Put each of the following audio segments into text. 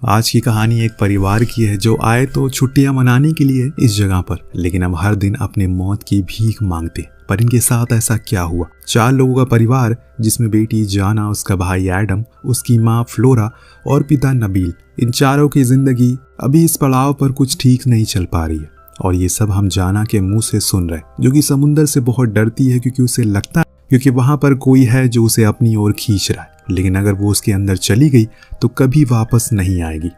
आज की कहानी एक परिवार की है जो आए तो छुट्टियां मनाने के लिए इस जगह पर, लेकिन अब हर दिन अपने मौत की भीख मांगते। पर इनके साथ ऐसा क्या हुआ? 4 लोगों का परिवार, जिसमें बेटी जाना, उसका भाई एडम, उसकी माँ फ्लोरा और पिता नबील। इन चारों की जिंदगी अभी इस पड़ाव पर कुछ ठीक नहीं चल पा रही है। और ये सब हम जाना के मुंह से सुन रहे, जो कि समुंदर से बहुत डरती है, क्योंकि उसे लगता है क्योंकि वहां पर कोई है जो उसे अपनी ओर खींच रहा है। लेकिन अगर वो उसके अंदर चली गई तो कभी वापस नहीं आएगी।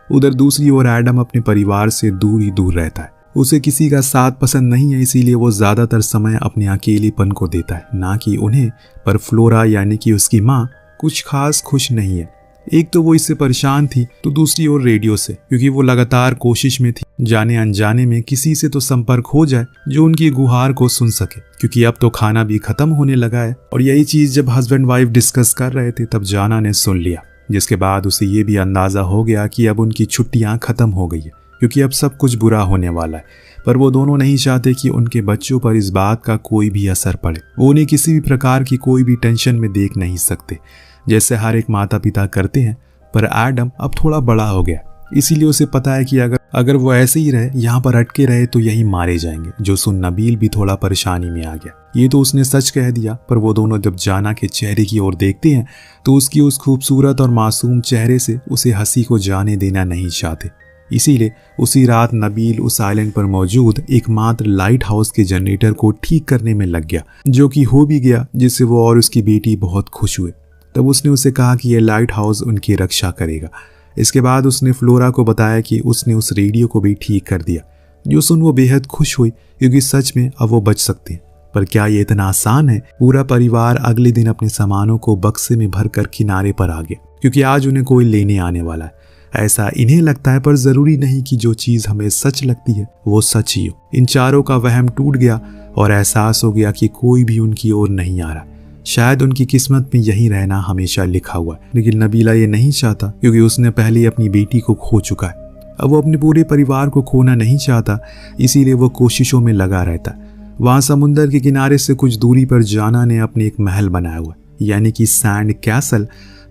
उधर दूसरी ओर एडम अपने परिवार से दूर ही दूर रहता है। उसे किसी का साथ पसंद नहीं है, इसीलिए वो ज्यादातर समय अपने अकेलेपन को देता है, ना कि उन्हें। पर फ्लोरा यानी कि उसकी माँ कुछ खास खुश नहीं है। एक तो वो इससे परेशान थी, तो दूसरी ओर रेडियो से, क्योंकि वो लगातार कोशिश में थी जाने अनजाने में किसी से तो संपर्क हो जाए जो उनकी गुहार को सुन सके, क्योंकि अब तो खाना भी खत्म होने लगा है। और यही चीज जब हस्बैंड वाइफ डिस्कस कर रहे थे तब जाना ने सुन लिया, जिसके बाद उसे ये भी अंदाजा हो गया कि अब उनकी छुट्टियां खत्म हो गई है, क्योंकि अब सब कुछ बुरा होने वाला है। पर वो दोनों नहीं चाहते कि उनके बच्चों पर इस बात का कोई भी असर पड़े। वो उन्हें किसी भी प्रकार की कोई भी टेंशन में देख नहीं सकते, जैसे हर एक माता पिता करते हैं। पर एडम अब थोड़ा बड़ा हो गया, इसीलिए उसे पता है कि अगर वो ऐसे ही रहे, यहाँ पर अटके रहे, तो यही मारे जाएंगे। जो सुन नबील भी थोड़ा परेशानी में आ गया। ये तो उसने सच कह दिया, पर वो दोनों जब जाना के चेहरे की ओर देखते हैं तो उसकी उस खूबसूरत और मासूम चेहरे से उसे हंसी को जाने देना नहीं चाहते। इसीलिए उसी रात नबील उस आइलैंड पर मौजूद एकमात्र लाइट हाउस के जनरेटर को ठीक करने में लग गया, जो कि हो भी गया, जिससे वो और उसकी बेटी बहुत खुश हुए। तब उसने उसे कहा कि यह लाइट हाउस उनकी रक्षा करेगा। इसके बाद उसने फ्लोरा को बताया कि उसने उस रेडियो को भी ठीक कर दिया, जो सुन वो बेहद खुश हुई, क्योंकि सच में अब वो बच सकते हैं। पर क्या ये इतना आसान है? पूरा परिवार अगले दिन अपने सामानों को बक्से में भरकर किनारे पर आ गया, क्योंकि आज उन्हें कोई लेने आने वाला है। ऐसा इन्हें लगता है, पर जरूरी नहीं कि जो चीज हमें सच लगती है वो सच ही हो। इन चारों का वहम टूट गया और एहसास हो गया कि कोई भी उनकी ओर नहीं आ रहा। शायद उनकी किस्मत में यही रहना हमेशा लिखा हुआ है। लेकिन नबीला ये नहीं चाहता, क्योंकि उसने पहले अपनी बेटी को खो चुका है। अब वो अपने पूरे परिवार को खोना नहीं चाहता, इसीलिए वो कोशिशों में लगा रहता है। वहां समुंदर के किनारे से कुछ दूरी पर जाना ने अपने एक महल बनाया हुआ, यानी कि सैंड कैसल।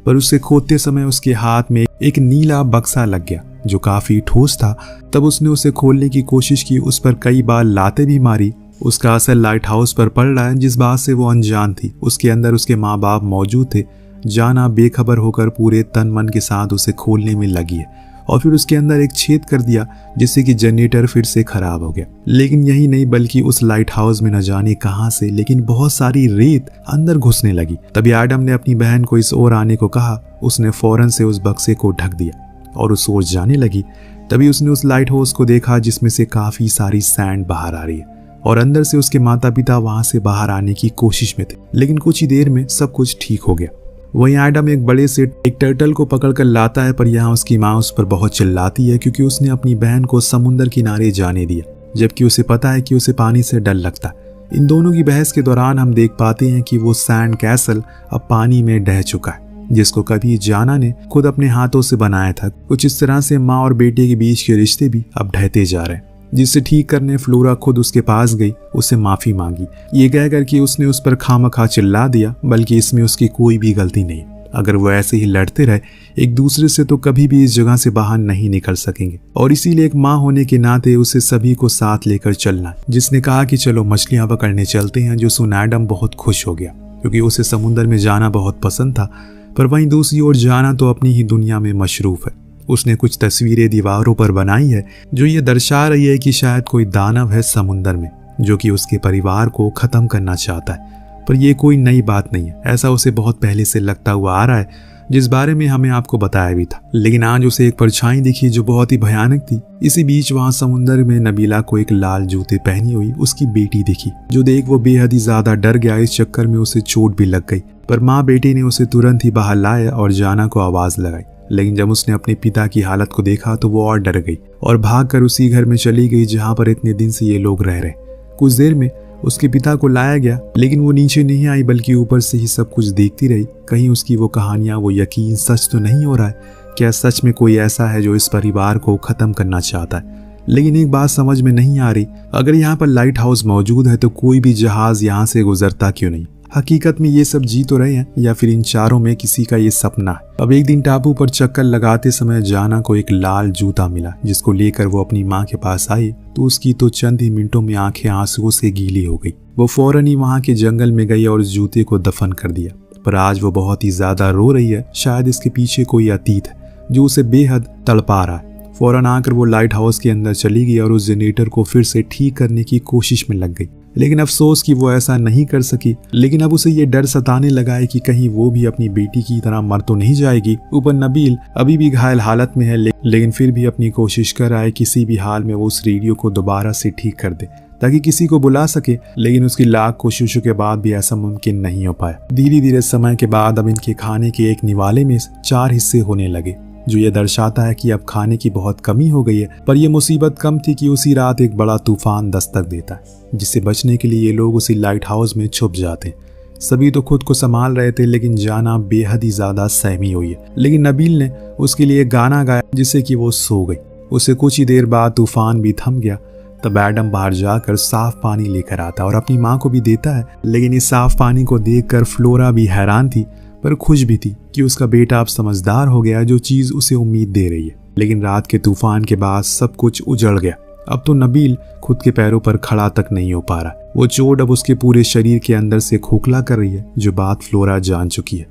पर उसे खोदते समय उसके हाथ में एक नीला बक्सा लग गया, जो काफी ठोस था। तब उसने उसे खोलने की कोशिश की, उस पर कई बार लातें भी मारी। उसका असर लाइट हाउस पर पड़ रहा है, जिस बात से वो अनजान थी। उसके अंदर उसके माँ बाप मौजूद थे। जाना बेखबर होकर पूरे तन मन के साथ उसे खोलने में लगी है, और फिर उसके अंदर एक छेद कर दिया, जिससे कि जनरेटर फिर से खराब हो गया। लेकिन यही नहीं, बल्कि उस लाइट हाउस में न जाने कहां से लेकिन बहुत सारी रेत अंदर घुसने लगी। तभी एडम ने अपनी बहन को इस ओर आने को कहा। उसने फौरन से उस बक्से को ढक दिया और उस ओर जाने लगी। तभी उसने उस लाइट हाउस को देखा, जिसमें से काफी सारी सैंड बाहर आ रही है, और अंदर से उसके माता पिता वहां से बाहर आने की कोशिश में थे। लेकिन कुछ ही देर में सब कुछ ठीक हो गया। वहीं एडम एक बड़े से एक टर्टल को पकड़कर लाता है, पर यहाँ उसकी माँ उस पर बहुत चिल्लाती है, क्योंकि उसने अपनी बहन को समुंदर किनारे जाने दिया, जबकि उसे पता है कि उसे पानी से डर लगता है। इन दोनों की बहस के दौरान हम देख पाते हैं कि वो सैंड कैसल अब पानी में ढह चुका है, जिसको कभी जाना ने खुद अपने हाथों से बनाया था। कुछ इस तरह से माँ और बेटे के बीच के रिश्ते भी अब ढहते जा रहे हैं, जिसे ठीक करने फ्लोरा खुद उसके पास गई, उससे माफी मांगी, ये कहकर कि उसने उस पर खामखा चिल्ला दिया, बल्कि इसमें उसकी कोई भी गलती नहीं। अगर वो ऐसे ही लड़ते रहे एक दूसरे से तो कभी भी इस जगह से बाहर नहीं निकल सकेंगे। और इसीलिए एक माँ होने के नाते उसे सभी को साथ लेकर चलना। जिसने कहा कि चलो मछलियां पकड़ने चलते हैं, जो सुन एडम बहुत खुश हो गया, क्योंकि उसे समुद्र में जाना बहुत पसंद था। पर वहीं दूसरी ओर जाना तो अपनी ही दुनिया में मशरूफ है। उसने कुछ तस्वीरें दीवारों पर बनाई है, जो ये दर्शा रही है कि शायद कोई दानव है समुंदर में, जो कि उसके परिवार को खत्म करना चाहता है। पर यह कोई नई बात नहीं है, ऐसा उसे बहुत पहले से लगता हुआ आ रहा है, जिस बारे में हमें आपको बताया भी था। लेकिन आज उसे एक परछाई दिखी जो बहुत ही भयानक थी। इसी बीच वहां समुंदर में नबीला को एक लाल जूते पहनी हुई उसकी बेटी दिखी, जो देख वो बेहद ही ज्यादा डर गया। इस चक्कर में उसे चोट भी लग गई, पर माँ बेटी ने उसे तुरंत ही बाहर लाया और जाना को आवाज लगाई। लेकिन जब उसने अपने पिता की हालत को देखा तो वो और डर गई और भागकर उसी घर में चली गई जहां पर इतने दिन से ये लोग रह रहे। कुछ देर में उसके पिता को लाया गया, लेकिन वो नीचे नहीं आई, बल्कि ऊपर से ही सब कुछ देखती रही। कहीं उसकी वो कहानियां, वो यकीन सच तो नहीं हो रहा है? क्या सच में कोई ऐसा है जो इस परिवार को खत्म करना चाहता है? लेकिन एक बात समझ में नहीं आ रही, अगर यहाँ पर लाइट हाउस मौजूद है तो कोई भी जहाज यहाँ से गुजरता क्यों नहीं? हकीकत में ये सब जी तो रहे हैं या फिर इन चारों में किसी का ये सपना है। अब एक दिन टापू पर चक्कर लगाते समय जाना को एक लाल जूता मिला, जिसको लेकर वो अपनी माँ के पास आई तो उसकी तो चंद ही मिनटों में आंखें आंसुओं से गीली हो गई। वो फौरन ही वहाँ के जंगल में गई और उस जूते को दफन कर दिया। पर आज वो बहुत ही ज्यादा रो रही है। शायद इसके पीछे कोई अतीत है जो उसे बेहद तड़पा रहा है। फौरन आकर वो लाइट हाउस के अंदर चली गई और उस जनरेटर को फिर से ठीक करने की कोशिश में लग गई। लेकिन अफसोस कि वो ऐसा नहीं कर सकी। लेकिन अब उसे ये डर सताने लगा है कि कहीं वो भी अपनी बेटी की तरह मर तो नहीं जाएगी। ऊपर नबील अभी भी घायल हालत में है, लेकिन फिर भी अपनी कोशिश कर रहा है किसी भी हाल में वो उस रेडियो को दोबारा से ठीक कर दे ताकि किसी को बुला सके। लेकिन उसकी लाख कोशिशों के बाद भी ऐसा मुमकिन नहीं हो पाया। धीरे धीरे समय के बाद अब इनके खाने के एक निवाले में 4 हिस्से होने लगे, जो ये दर्शाता है कि अब खाने की बहुत कमी हो गई है। पर यह मुसीबत कम थी कि उसी रात एक बड़ा तूफान दस्तक देता है, जिससे बचने के लिए ये लोग उसी लाइट हाउस में छुप जाते हैं। सभी तो खुद को संभाल रहे थे, लेकिन जाना बेहद ही ज्यादा सहमी हुई है। लेकिन नबील ने उसके लिए गाना गाया जिससे कि वो सो गई। उसे कुछ ही देर बाद तूफान भी थम गया। तब एडम बाहर जाकर साफ पानी लेकर आता और अपनी माँ को भी देता है। लेकिन इस साफ पानी को देखकर फ्लोरा भी हैरान थी पर खुश भी थी कि उसका बेटा अब समझदार हो गया, जो चीज उसे उम्मीद दे रही है। लेकिन रात के तूफान के बाद सब कुछ उजड़ गया। अब तो नबील खुद के पैरों पर खड़ा तक नहीं हो पा रहा। वो चोट अब उसके पूरे शरीर के अंदर से खोखला कर रही है, जो बात फ्लोरा जान चुकी है।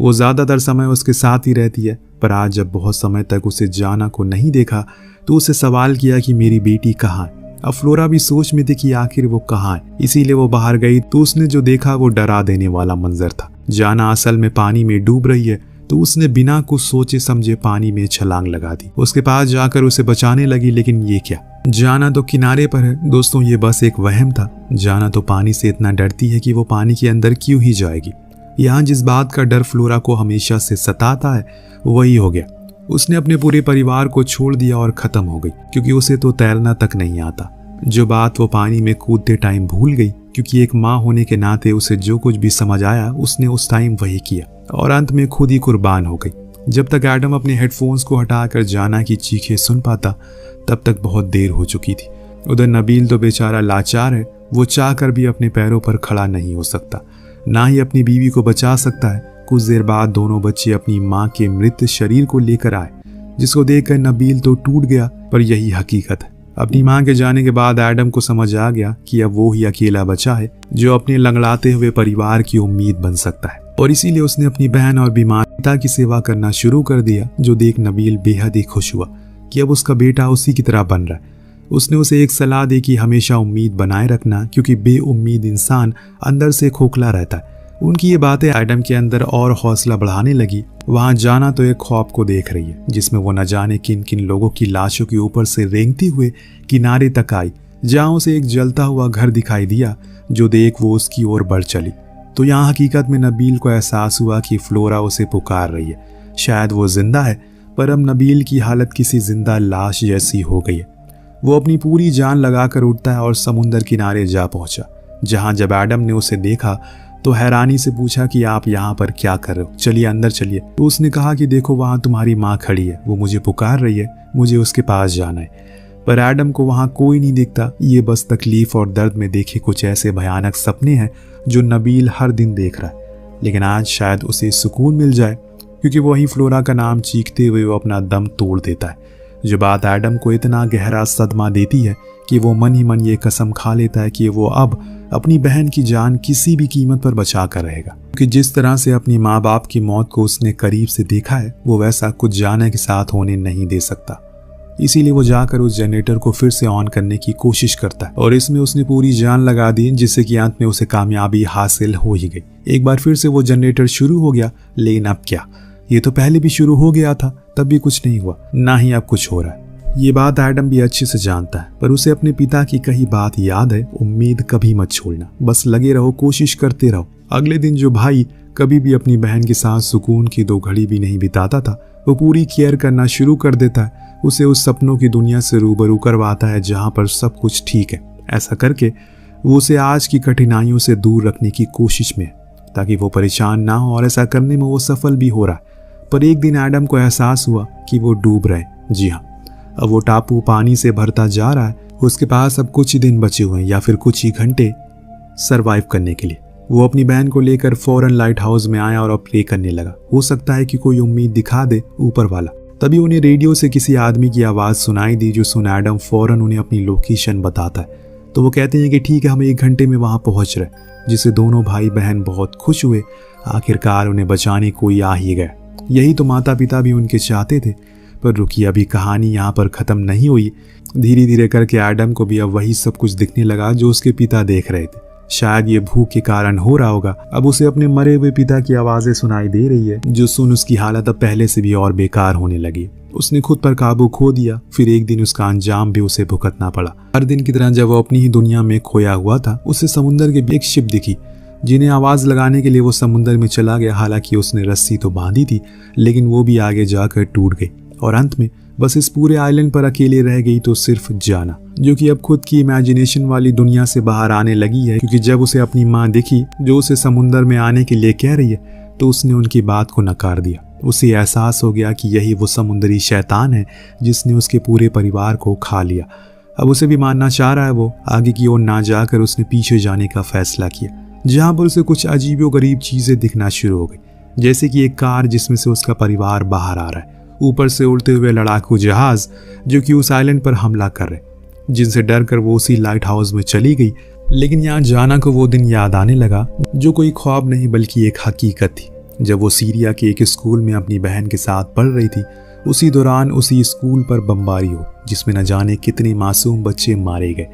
वो ज्यादातर समय उसके साथ ही रहती है, पर आज जब बहुत समय तक उसे जाना को नहीं देखा तो उसे सवाल किया कि मेरी बेटी कहाँ है। अब फ्लोरा भी सोच में थी कि आखिर वो कहाँ है, इसीलिए वो बाहर गई तो उसने जो देखा वो डरा देने वाला मंजर था। जाना असल में पानी में डूब रही है, तो उसने बिना कुछ सोचे समझे पानी में छलांग लगा दी। उसके पास जाकर उसे बचाने लगी, लेकिन ये क्या, जाना तो किनारे पर है। दोस्तों, ये बस एक वहम था। जाना तो पानी से इतना डरती है कि वो पानी के अंदर क्यों ही जाएगी। यहाँ जिस बात का डर फ्लोरा को हमेशा से सताता है वही हो गया। उसने अपने पूरे परिवार को छोड़ दिया और खत्म हो गई, क्योंकि उसे तो तैरना तक नहीं आता। जो बात वो पानी में कूदते टाइम भूल गई, क्योंकि एक माँ होने के नाते उसे जो कुछ भी समझ आया उसने उस टाइम वही किया और अंत में खुद ही कुर्बान हो गई। जब तक एडम अपने हेडफोन्स को हटाकर जाना की चीखें सुन पाता, तब तक बहुत देर हो चुकी थी। उधर नबील तो बेचारा लाचार है। वो चाहकर भी अपने पैरों पर खड़ा नहीं हो सकता, ना ही अपनी बीवी को बचा सकता है। कुछ देर बाद दोनों बच्चे अपनी माँ के मृत शरीर को लेकर आए, जिसको देखकर नबील तो टूट गया। पर यही हकीकत है। अपनी माँ के जाने के बाद एडम को समझ आ गया कि अब वो ही अकेला बचा है जो अपने लंगड़ाते हुए परिवार की उम्मीद बन सकता है। और इसीलिए उसने अपनी बहन और बीमार पिता की सेवा करना शुरू कर दिया, जो देख नबील बेहद ही खुश हुआ कि अब उसका बेटा उसी की तरह बन रहा है। उसने उसे एक सलाह दी कि हमेशा उम्मीद बनाए रखना, क्योंकि बेउम्मीद इंसान अंदर से खोखला रहता है। उनकी ये बातें एडम के अंदर और हौसला बढ़ाने लगी। वहां जाना तो एक ख्वाब को देख रही है, जिसमें वो न जाने किन किन लोगों की लाशों के ऊपर से रेंगती हुए किनारे तक आई, जहां उसे एक जलता हुआ घर दिखाई दिया, जो देख वो उसकी ओर बढ़ चली। तो यहाँ हकीकत में नबील को एहसास हुआ कि फ्लोरा उसे पुकार रही है। शायद वो जिंदा है, पर अब नबील की हालत किसी जिंदा लाश जैसी हो गई है। वो अपनी पूरी जान लगाकर उठता है और समुंदर किनारे जा पहुंचा, जहां जब एडम ने उसे देखा तो हैरानी से पूछा कि आप यहाँ पर क्या कर रहे हो, चलिए अंदर चलिए। तो उसने कहा कि देखो वहाँ तुम्हारी माँ खड़ी है, वो मुझे पुकार रही है, मुझे उसके पास जाना है। पर एडम को वहाँ कोई नहीं दिखता। ये बस तकलीफ और दर्द में देखे कुछ ऐसे भयानक सपने हैं जो नबील हर दिन देख रहा है। लेकिन आज शायद उसे सुकून मिल जाए, क्योंकि वही फ्लोरा का नाम चीखते हुए वो अपना दम तोड़ देता है। जो बात एडम को इतना गहरा सदमा देती है कि वो मन ही मन ये कसम खा लेता है कि वो अब अपनी बहन की जान किसी भी कीमत पर बचा कर रहेगा, क्योंकि जिस तरह से अपनी माँ बाप की मौत को उसने करीब से देखा है, वो वैसा कुछ जाना के साथ होने नहीं दे सकता। इसीलिए वो जाकर उस जनरेटर को फिर से ऑन करने की कोशिश करता है और इसमें उसने पूरी जान लगा दी, जिससे कि अंत में उसे कामयाबी हासिल हो ही गई। एक बार फिर से वो जनरेटर शुरू हो गया, लेकिन अब क्या, ये तो पहले भी शुरू हो गया था, तब भी कुछ नहीं हुआ, ना ही अब कुछ हो रहा है। ये बात एडम भी अच्छे से जानता है, पर उसे अपने पिता की कही बात याद है, उम्मीद कभी मत छोड़ना, बस लगे रहो, कोशिश करते रहो। अगले दिन जो भाई कभी भी अपनी बहन के साथ सुकून की 2 घड़ी भी नहीं बिताता था, वो पूरी केयर करना शुरू कर देता है। उसे उस सपनों की दुनिया से रूबरू करवाता है जहाँ पर सब कुछ ठीक है। ऐसा करके वो उसे आज की कठिनाइयों से दूर रखने की कोशिश में है, ताकि वो परेशान ना हो, और ऐसा करने में वो सफल भी हो रहा है। पर एक दिन एडम को एहसास हुआ कि वो डूब रहे। जी हाँ, अब वो टापू पानी से भरता जा रहा है। उसके पास अब कुछ ही दिन बचे हुए हैं, या फिर कुछ ही घंटे सरवाइव करने के लिए। वो अपनी बहन को लेकर फौरन लाइट हाउस में आया और अब प्रे करने लगा। हो सकता है कि कोई उम्मीद दिखा दे ऊपर वाला। तभी उन्हें रेडियो से किसी आदमी की आवाज़ सुनाई दी, जो सुन एडम फौरन उन्हें अपनी लोकेशन बताता है। तो वो कहते हैं कि ठीक है, हम 1 घंटे में वहाँ पहुँच रहे, जिससे दोनों भाई बहन बहुत खुश हुए। आखिरकार उन्हें बचाने कोई आ ही गया। यही तो माता पिता भी उनके चाहते थे। पर रुकिए, अभी कहानी यहाँ पर ख़त्म नहीं हुई। धीरे धीरे करके एडम को भी अब वही सब कुछ दिखने लगा जो उसके पिता देख रहे थे। शायद ये भूख के कारण हो रहा होगा। अब उसे अपने मरे हुए पिता की आवाज़ें सुनाई दे रही है, जो सुन उसकी हालत अब पहले से भी और बेकार होने लगी। उसने खुद पर काबू खो दिया। फिर एक दिन उसका अंजाम भी उसे भुगतना पड़ा। हर दिन की तरह जब वो अपनी ही दुनिया में खोया हुआ था, उसे समुद्र के एक शिप दिखी, जिन्हें आवाज़ लगाने के लिए वो समुद्र में चला गया। हालांकि उसने रस्सी तो बांधी थी, लेकिन वो भी आगे जाकर टूट गई और अंत में बस इस पूरे आइलैंड पर अकेले रह गई तो सिर्फ जाना, जो कि अब खुद की इमेजिनेशन वाली दुनिया से बाहर आने लगी है। क्योंकि जब उसे अपनी माँ दिखी जो उसे समुद्र में आने के लिए कह रही है, तो उसने उनकी बात को नकार दिया। उसे एहसास हो गया कि यही वो समुद्री शैतान है जिसने उसके पूरे परिवार को खा लिया। अब उसे भी मानना चाह रहा है वो। आगे की ओर ना जाकर उसने पीछे जाने का फैसला किया, जहाँ पर उसे कुछ अजीबोगरीब चीज़ें दिखना शुरू हो गई, जैसे कि एक कार जिसमें से उसका परिवार बाहर आ रहा है, ऊपर से उड़ते हुए लड़ाकू जहाज जो कि उस आइलैंड पर हमला कर रहे, जिनसे डरकर वो उसी लाइट हाउस में चली गई। लेकिन यहाँ जाना को वो दिन याद आने लगा, जो कोई ख्वाब नहीं बल्कि एक हकीकत थी। जब वो सीरिया के एक स्कूल में अपनी बहन के साथ पढ़ रही थी, उसी दौरान उसी स्कूल पर बमबारी हो, जिसमें न जाने कितने मासूम बच्चे मारे गए,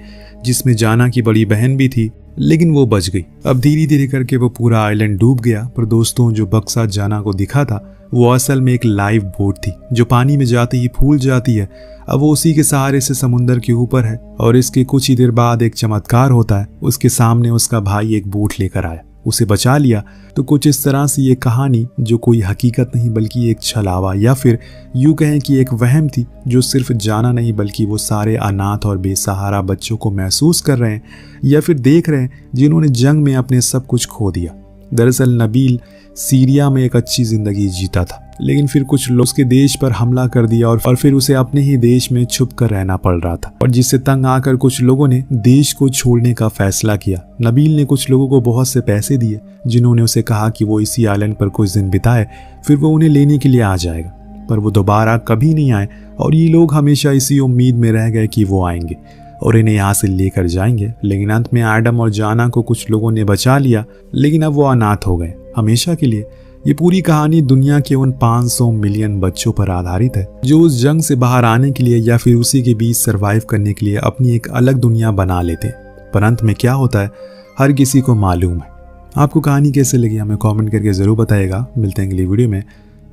जिसमें जाना की बड़ी बहन भी थी, लेकिन वो बच गई। अब धीरे धीरे करके वो पूरा आइलैंड डूब गया। पर दोस्तों, जो बक्सा जाना को दिखा था, वो असल में एक लाइव बोट थी, जो पानी में जाते ही फूल जाती है। अब वो उसी के सहारे से समुद्र के ऊपर है। और इसके कुछ ही देर बाद एक चमत्कार होता है। उसके सामने उसका भाई एक बोट लेकर आया, उसे बचा लिया। तो कुछ इस तरह से ये कहानी, जो कोई हकीकत नहीं बल्कि एक छलावा या फिर यूं कहें कि एक वहम थी, जो सिर्फ जाना नहीं बल्कि वो सारे अनाथ और बेसहारा बच्चों को महसूस कर रहे हैं या फिर देख रहे हैं, जिन्होंने जंग में अपने सब कुछ खो दिया। दरअसल नबील सीरिया में एक अच्छी जिंदगी जीता था, लेकिन फिर कुछ लोग उसके देश पर हमला कर दिया और फिर उसे अपने ही देश में छुप कर रहना पड़ रहा था। और जिससे तंग आकर कुछ लोगों ने देश को छोड़ने का फैसला किया। नबील ने कुछ लोगों को बहुत से पैसे दिए, जिन्होंने उसे कहा कि वो इसी आइलैंड पर कुछ दिन बिताए, फिर वो उन्हें लेने के लिए आ जाएगा। पर वो दोबारा कभी नहीं आए और ये लोग हमेशा इसी उम्मीद में रह गए कि वो आएंगे और इन्हें यहाँ से लेकर जाएंगे। लेकिन अंत में एडम और जाना को कुछ लोगों ने बचा लिया, लेकिन अब वो अनाथ हो गए हमेशा के लिए। ये पूरी कहानी दुनिया के उन 500 मिलियन बच्चों पर आधारित है, जो उस जंग से बाहर आने के लिए या फिर उसी के बीच सरवाइव करने के लिए अपनी एक अलग दुनिया बना लेते हैं। पर अंत में क्या होता है, हर किसी को मालूम है। आपको कहानी कैसे लगी हमें कमेंट करके ज़रूर बताइएगा। मिलते हैं अगली वीडियो में।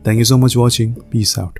Thank you so much watching. Peace out.